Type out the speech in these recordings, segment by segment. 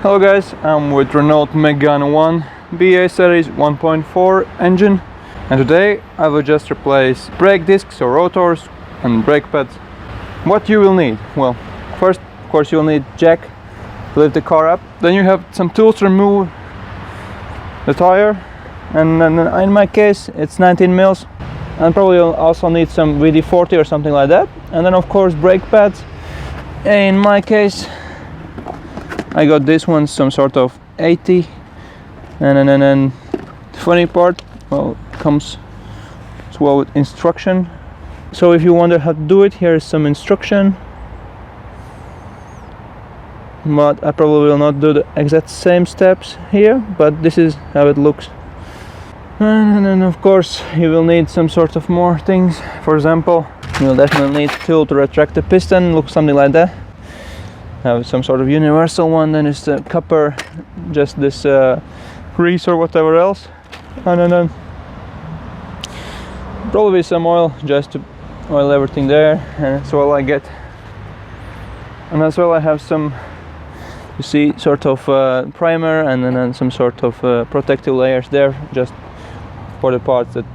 Hello guys, I'm with Renault Megane I BA series 1.4 engine, and today I will just replace brake discs or rotors and brake pads. What you will need? Well, first of course you'll need jack to lift the car up, then you have some tools to remove the tire, and then in my case it's 19 mils, and probably you'll also need some WD-40 or something like that, and then of course brake pads. In my case I got this one, some sort of 80, and then the funny part, well, comes as well with instruction. So if you wonder how to do it, here is some instruction, but I probably will not do the exact same steps here, but this is how it looks. And then of course you will need some sort of more things. For example, you'll definitely need a tool to retract the piston, looks something like that. Have some sort of universal one, then it's the copper, just this grease or whatever else, and then probably some oil just to oil everything there, and that's all I get. And as well I have some, you see, sort of primer, and then some sort of protective layers there, just for the parts that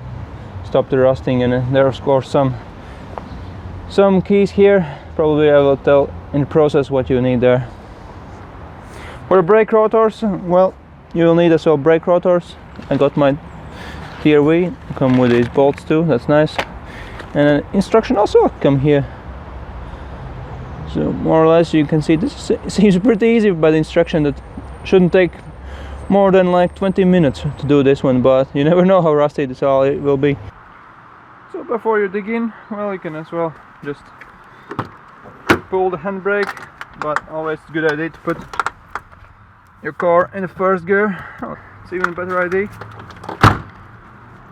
stop the rusting. And there are of course some keys here. Probably I will tell in the process what you need there. For the brake rotors, well, you will need as well brake rotors. I got my TRV, come with these bolts too, that's nice. And instruction also come here. So more or less you can see this seems pretty easy by the instruction. That shouldn't take more than like 20 minutes to do this one, but you never know how rusty this all will be. So before you dig in, well, you can as well just pull the handbrake, but always a good idea to put your car in the first gear. Oh, it's even a better idea.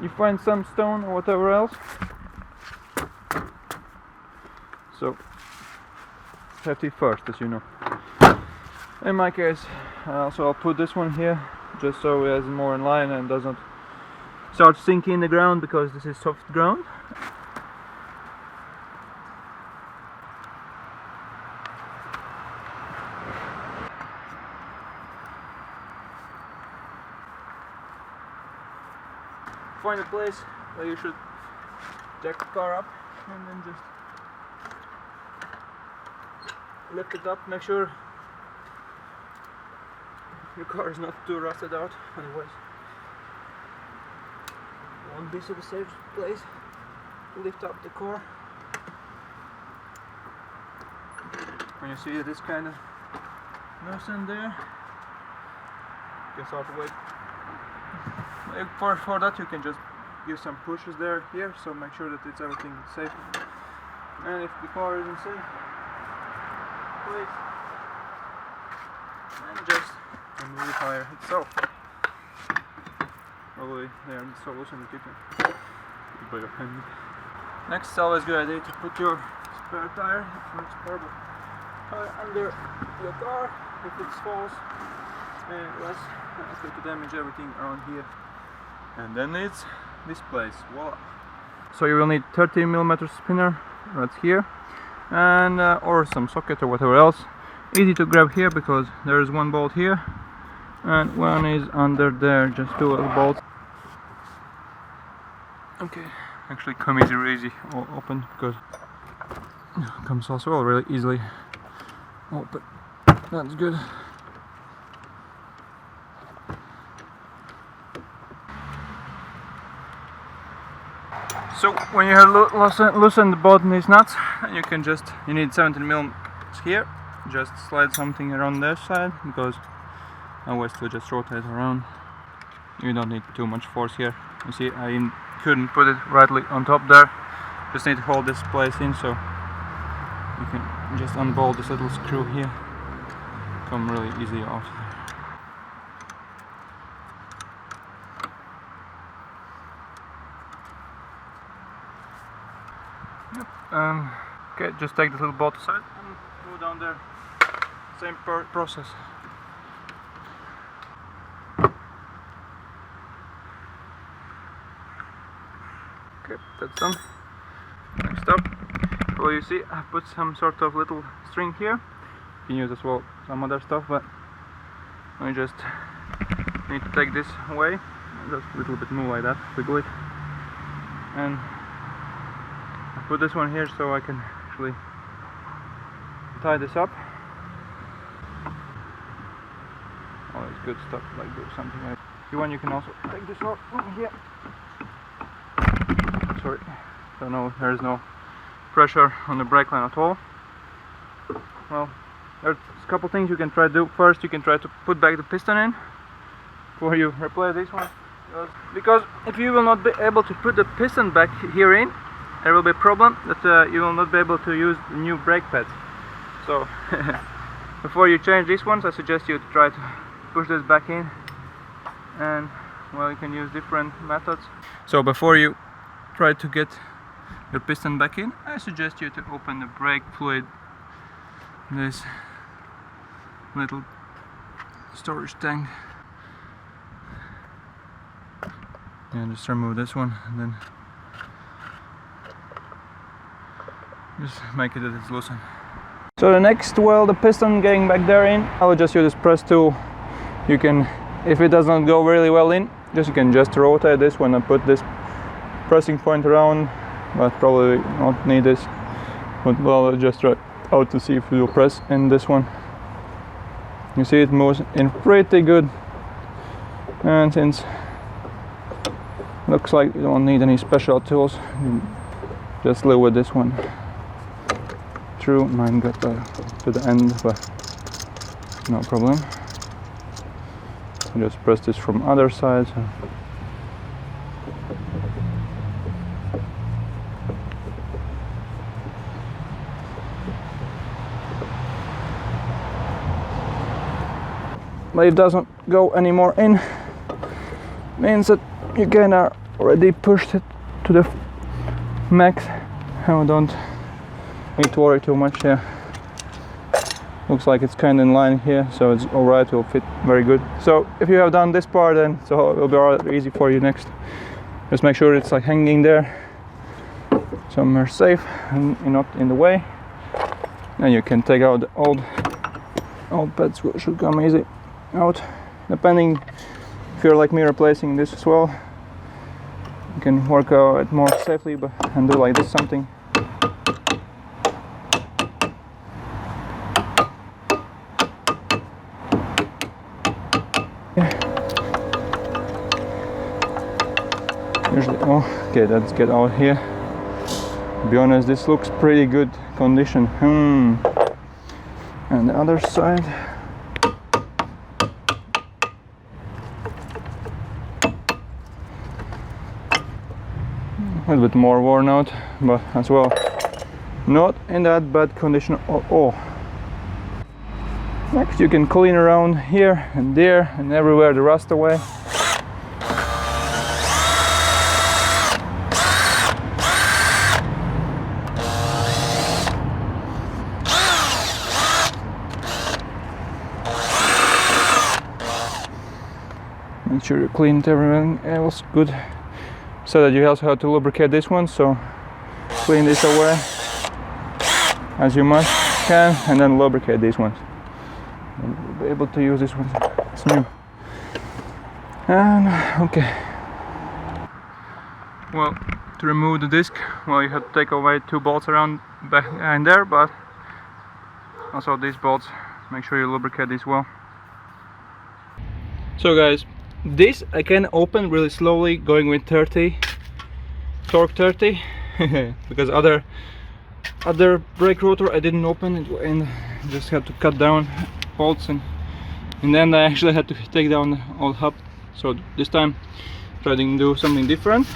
You find some stone or whatever else, so safety first, as you know. In my case, I'll put this one here just so it is more in line and doesn't start sinking in the ground, because this is soft ground. Find a place where you should jack the car up, and then just lift it up. Make sure your car is not too rusted out, otherwise it won't be so the safe place to lift up the car. When you see that it's kind of loosened there, you can start to wait. For that you can just give some pushes there, here, so make sure that it's everything safe. And if the car isn't safe, please, and just remove the tire itself. Probably they are so loosened that you can by your hand. Next, it's always a good idea to put your spare tire, under your car if it falls, and less likely to damage everything around here. And then it's this place, voila. So you will need 30mm spinner right here, and or some socket or whatever else. Easy to grab here because there is one bolt here and one is under there, just two little bolts. Okay, actually come easy open, because it comes also really easily open. That's good. So when you have loosened both these nuts, you need 17mm here. Just slide something around this side, because otherwise it will just rotate around. You don't need too much force here. You see, I couldn't put it rightly on top there. Just need to hold this place in, so you can just unbolt this little screw here. Come really easily out. Okay, just take the little bolt aside and go down there. Same process. Okay, that's done. Next up, well, you see I put some sort of little string here. You can use as well some other stuff, but I just need to take this away, just a little bit move like that, wiggle it, and I put this one here so I can actually tie this up. Oh, it's good stuff, like do something like. If you want, you can also take this off here. Sorry, so no, there is no pressure on the brake line at all. Well, there's a couple things you can try to do. First, you can try to put back the piston in before you replace this one, because if you will not be able to put the piston back here in, there will be a problem that you will not be able to use the new brake pads. So before you change these ones, I suggest you to try to push this back in, and well, you can use different methods. So before you try to get your piston back in, I suggest you to open the brake fluid, this little storage tank, and just remove this one, and then just make it that it's loosened. So the next, well, the piston getting back there in, I will just use this press tool. You can, if it does not go really well in, you can just rotate this one and put this pressing point around, but probably not need this. But well, I'll just try out to see if it will press in this one. You see it moves in pretty good, and since looks like you don't need any special tools, you just live with this one. True, mine got to the end, but no problem. Just press this from other side. So. But it doesn't go any more in, means that you can already pushed it to the max. I don't need to worry too much here. Looks like it's kind of in line here, so it's alright, it will fit very good. So if you have done this part, then so it will be all easy for you next. Just make sure it's like hanging there somewhere safe and you're not in the way. And you can take out the old pads, which should come easy out. Depending if you're like me replacing this as well, you can work it more safely, but and do like this something. Usually, oh, okay, let's get out here. To be honest, this looks pretty good condition. And the other side. A little bit more worn out, but as well, not in that bad condition at all. Next, you can clean around here and there and everywhere the rust away. Make sure you cleaned everything else good, so that you also have to lubricate this one. So clean this away as you much can, and then lubricate these ones. And you'll be able to use this one as new. And okay. Well, to remove the disc, well, you have to take away 2 bolts around behind there, but also these bolts, make sure you lubricate these well. So guys, this I can open really slowly, going with 30, torque 30, because other brake rotor I didn't open it, and just had to cut down bolts, and then I actually had to take down the old hub. So this time trying to do something different.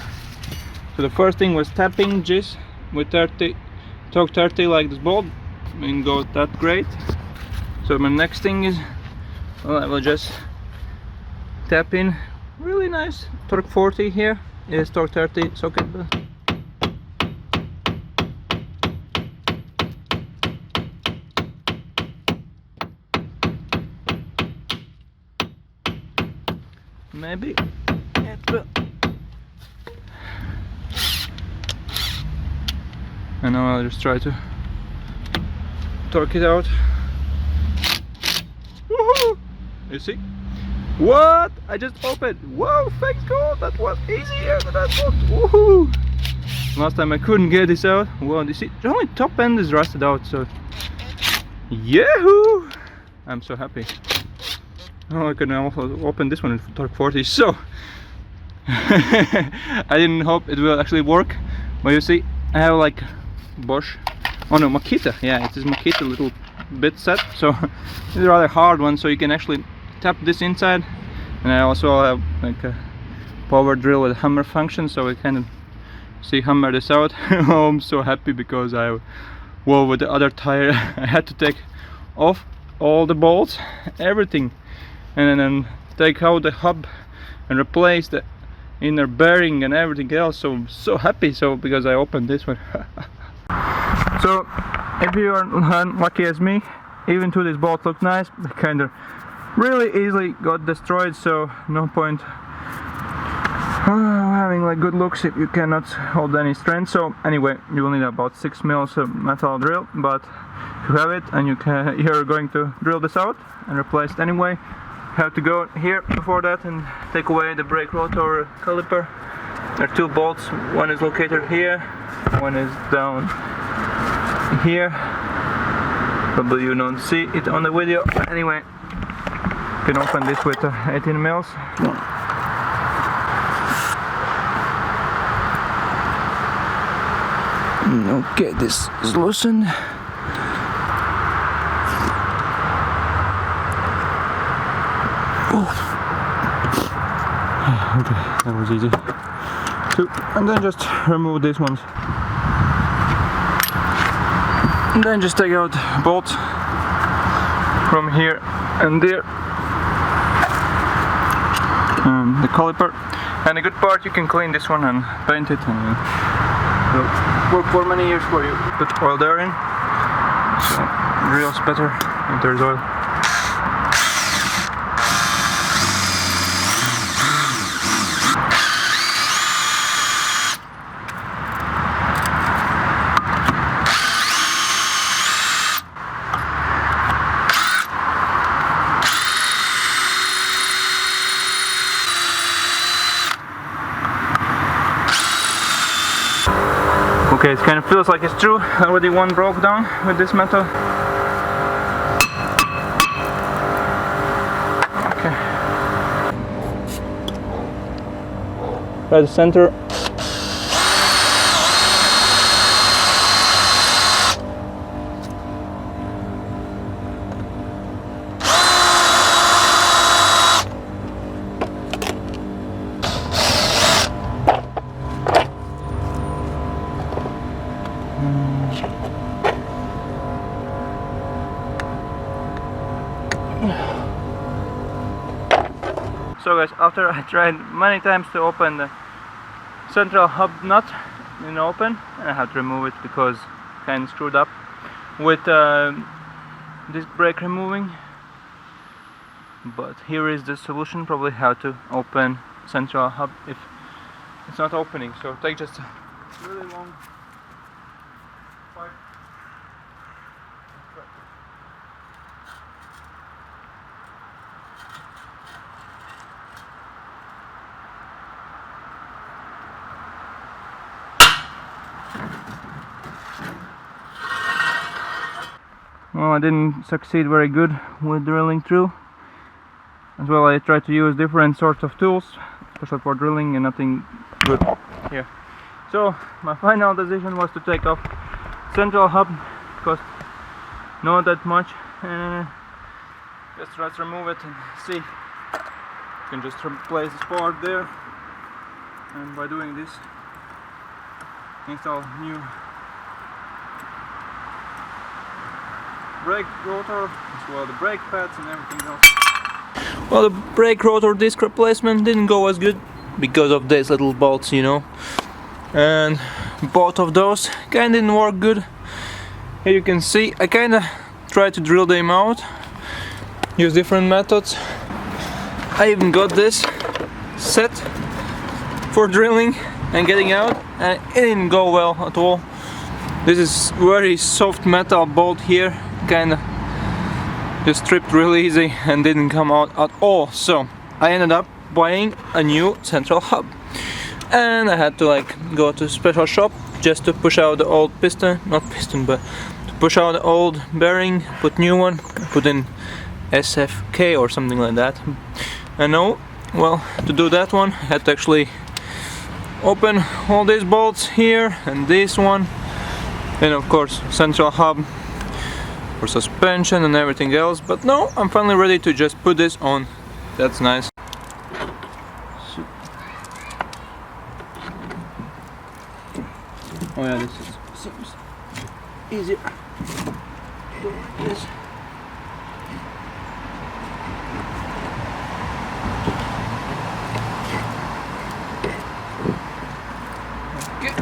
So the first thing was tapping this with 30, torque 30 like this bolt, and go that great. So my next thing is, well, I will just tap in really nice torque 40 here. Is torque 30 socket. Maybe it will. And now I'll just try to torque it out. Woohoo! You see? What? I just opened. Whoa, thanks God, that was easier than I thought. Woohoo! Last time I couldn't get this out. Whoa, you see, the only top end is rusted out, so yahoo! I'm so happy. Oh, I can also open this one in torque 40, so I didn't hope it will actually work, but you see, I have like Bosch, oh no, Makita, yeah, it is Makita little bit set, so it's a rather hard one, so you can actually tap this inside, and I also have like a power drill with hammer function, so we kind of see hammer this out. Oh, I'm so happy because well, with the other tire I had to take off all the bolts, everything, and then take out the hub and replace the inner bearing and everything else. So I'm so happy, so because I opened this one. So if you are unlucky as me, even though these bolts look nice, they kind of really easily got destroyed, so no point having like good looks if you cannot hold any strength. So anyway, you will need about 6 mils of metal drill, but if you have it and you're going to drill this out and replace it anyway, you have to go here before that and take away the brake rotor caliper. There are 2 bolts, one is located here, one is down here. Probably you don't see it on the video, but anyway, you can open this with 18 mils. Okay, this is loosened. Oh. Okay, that was easy. And then just remove these ones. And then just take out bolts from here and there. And the caliper. And the good part, you can clean this one and paint it, and it'll work for many years for you. Put oil there in, so it drills better if there's oil. Okay, it kind of feels like it's true. Already one broke down with this metal. Okay. Right the center. So guys, after I tried many times to open the central hub nut, it didn't open, and I had to remove it because it kind of screwed up with disc brake removing. But here is the solution, probably how to open central hub if it's not opening. So take just a really long pipe. Well, I didn't succeed very good with drilling through. As well, I tried to use different sorts of tools, especially for drilling, and nothing good here. So my final decision was to take off central hub, cost not that much, and just let's remove it and see. You can just replace this part there, and by doing this, install new brake rotor, as well the brake pads and everything else. Well, the brake rotor disc replacement didn't go as good because of these little bolts, you know, and both of those kinda didn't work good. Here you can see I kinda tried to drill them out, use different methods. I even got this set for drilling and getting out, and it didn't go well at all. This is very soft metal bolt here, kinda just stripped really easy and didn't come out at all. So I ended up buying a new central hub, and I had to like go to a special shop just to push out the old piston, not piston, but to push out the old bearing, put new one, put in SFK or something like that. And no, well, to do that one I had to actually open all these bolts here and this one, and of course central hub for suspension and everything else. But no, I'm finally ready to just put this on. That's nice. Oh yeah, this seems easier. Do this. Okay.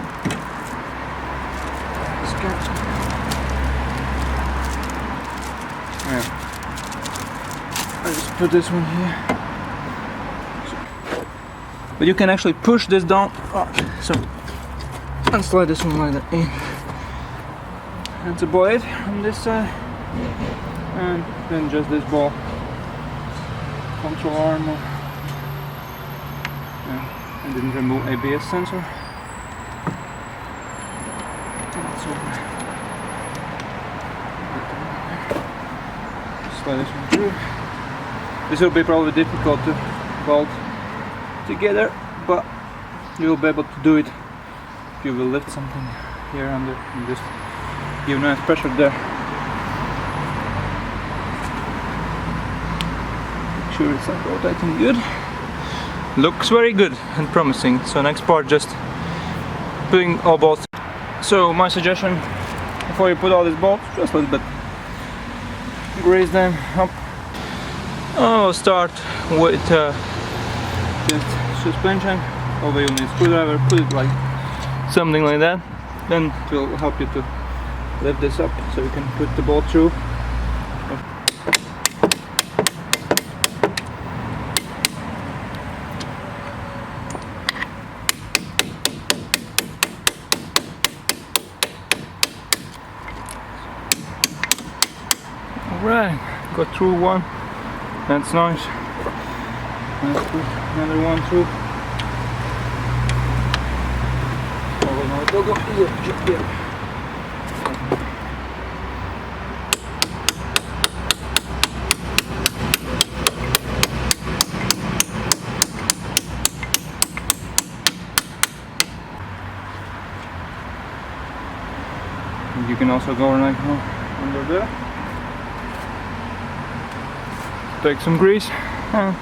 Yeah. I just put this one here. But you can actually push this down. So. And slide this one like that in. That's about it on this side. And then just this ball. Control arm. I didn't remove ABS sensor. That's over. Slide this one through. This will be probably difficult to bolt together, but you'll be able to do it. You will lift something here under and just give nice pressure there. Make sure it's like rotating good. Looks very good and promising. So next part, just putting all bolts. So my suggestion, before you put all these bolts, just a little bit grease them up. I'll start with just suspension. Over you need a screwdriver, put it like something like that, then it will help you to lift this up so you can put the bolt through. Alright, got through one, that's nice. Let's put another one through. Go here. You can also go like under there. Take some grease and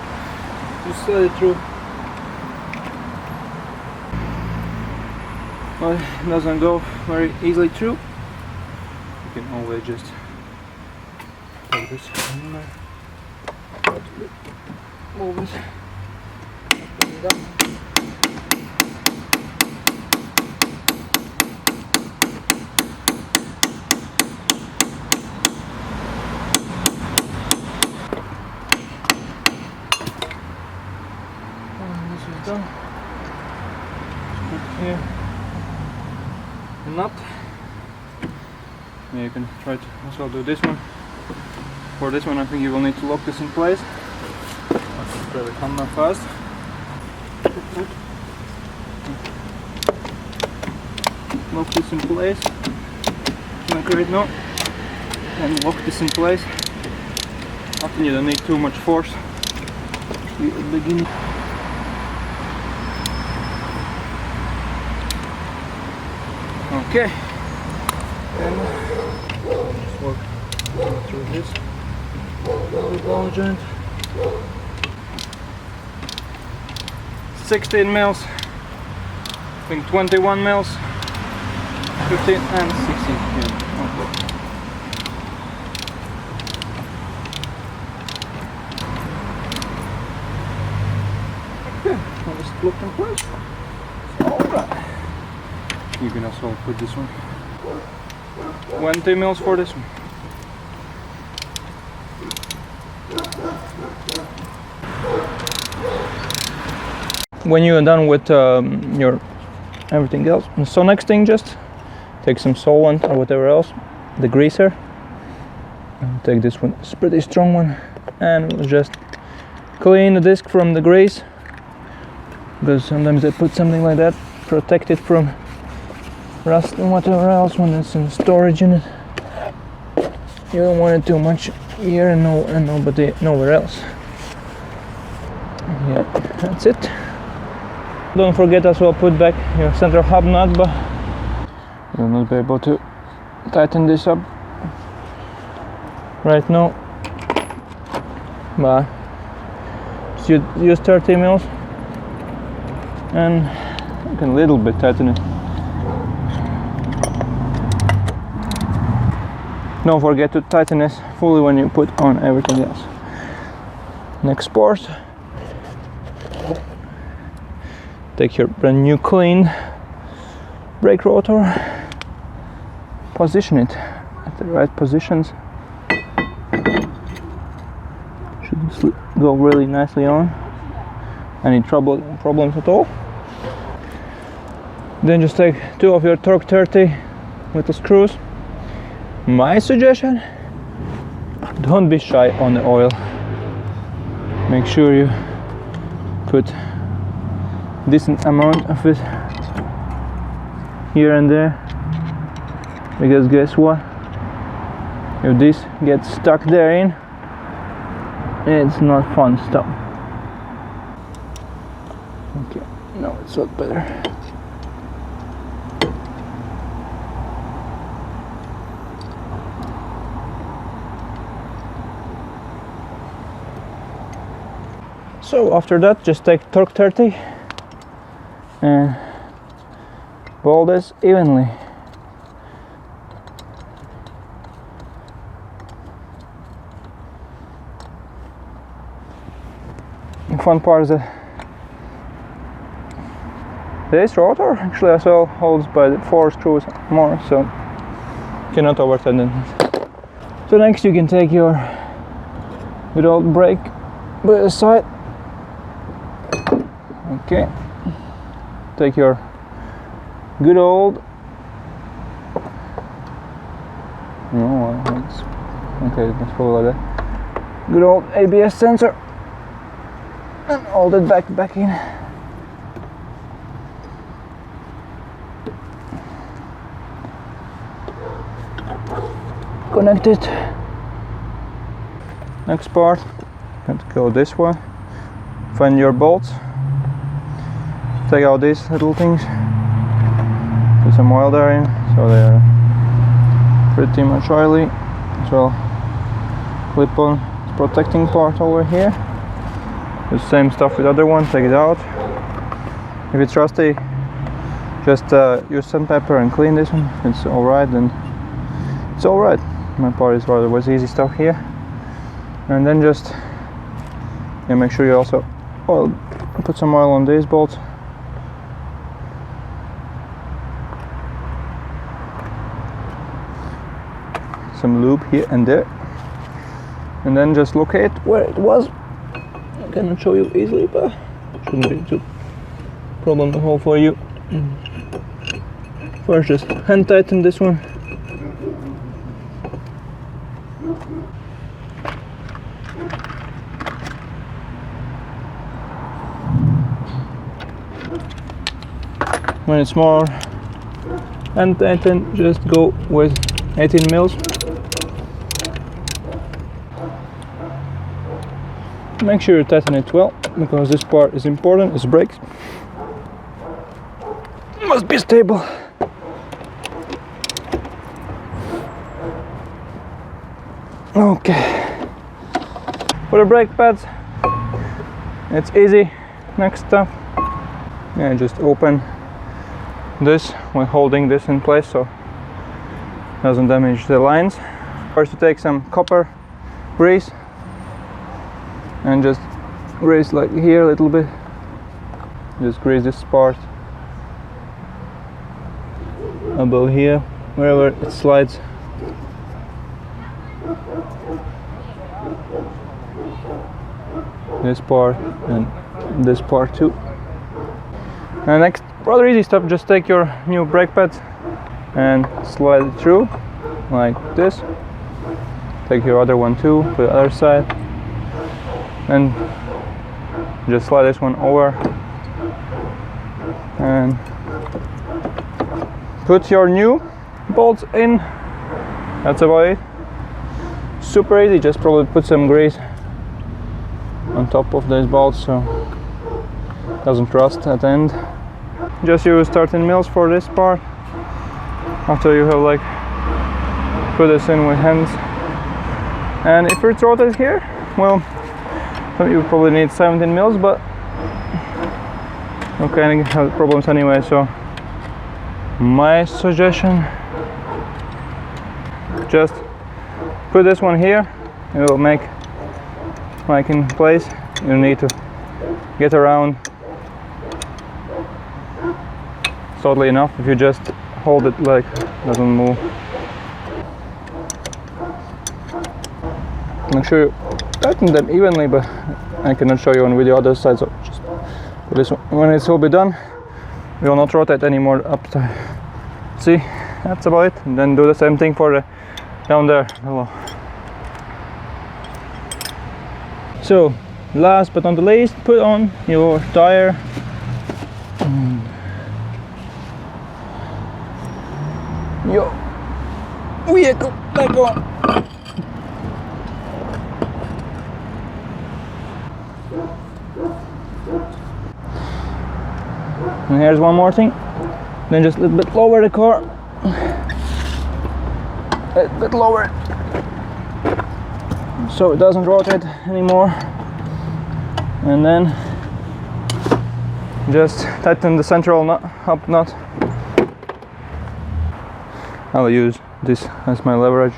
just slide it through. Well, it doesn't go very easily through. You can always just take this in there. Move it. Bring it up. And this is done. Just put here. Nut. Yeah, you can try to also do this one. For this one, I think you will need to lock this in place. I'll grab the camera first. Lock this in place. Like right now. And lock this in place. Often you don't need too much force at the beginning. Okay, then just work through this ball joint. 16 mils, I think 21 mils, 15 and 16. Yeah. Okay. Okay, I'll just look in place. Alright. You can also put this one 20 mils for this one. When you are done with your everything else, so next thing, just take some solvent or whatever else, the greaser, I'll take this one, it's a pretty strong one, and we'll just clean the disc from the grease, because sometimes they put something like that, protect it from rust and whatever else when it's in storage unit. You don't want it too much here and nowhere else. Yeah, that's it. Don't forget as well, put back your center hub nut, but you'll not be able to tighten this up right now. But just use 30 mils and you can a little bit tighten it. Don't forget to tighten this fully when you put on everything else. Next part, take your brand new clean brake rotor, position it at the right positions. Should go really nicely on. Any problems at all? Then just take two of your torx 30 little screws. My suggestion, don't be shy on the oil. Make sure you put decent amount of it here and there, because guess what, if this gets stuck therein, it's not fun stuff. Okay, now it's a lot better. So after that, just take torx 30 and ball this evenly. The fun part is that this rotor actually as well holds by 4 screws more, so you cannot over tighten it. So next you can take your good old brake by the side. Okay, take your good old, let's follow like that, good old ABS sensor, and hold it back in. Connect it. Next part, let's go this way. Find your bolts. Take out these little things, put some oil there in, so they are pretty much oily. As well, clip on protecting part over here. The same stuff with the other one, take it out. If it's rusty, just use sandpaper and clean this one. If it's alright, then it's alright. My part is rather was easy stuff here. And then just make sure you also put some oil on these bolts. Some lube here and there, and then just locate where it was. I cannot show you easily, but it shouldn't be too problem at all for you. First, just hand tighten this one. When it's more hand tighten, just go with 18 mils. Make sure you tighten it well, because this part is important, it's brakes. Must be stable. Okay. For the brake pads, it's easy. Next step, just open this while holding this in place so it doesn't damage the lines. First, you take some copper grease and just grease like here a little bit. Just grease this part above here, wherever it slides. This part and this part too. And next, rather easy stuff, just take your new brake pads and slide it through like this. take your other one too to the other side, and just slide this one over and put your new bolts in. That's about it. Super easy. Just probably put some grease on top of these bolts so it doesn't rust at the end. Just use 13 mils for this part after you have like put this in with hands. And if it's rotated here, well, you probably need 17 mils, but you kind of have problems anyway. So my suggestion, just put this one here. It will make like in place. You need to get around solidly enough. If you just hold it like it doesn't move. Make sure you tighten them evenly, but I cannot show you on video other side, so just put this one. When it's all be done, we will not rotate anymore up to. See, that's about it. And then do the same thing for the down there below. So last but not the least, put on your tire. Your vehicle back on. And here's one more thing. Then just a little bit lower the car. A bit lower, so it doesn't rotate anymore. And then just tighten the central up nut. I will use this as my leverage.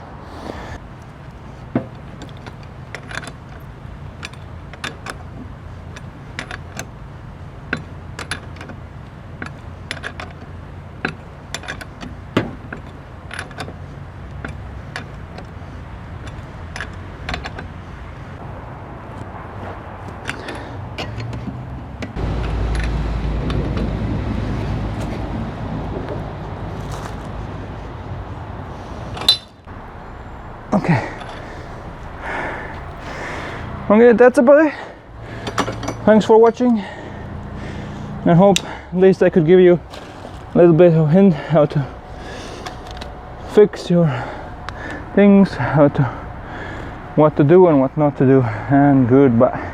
Okay, that's about it. Thanks for watching. I hope at least I could give you a little bit of hint how to fix your things, what to do and what not to do, and goodbye.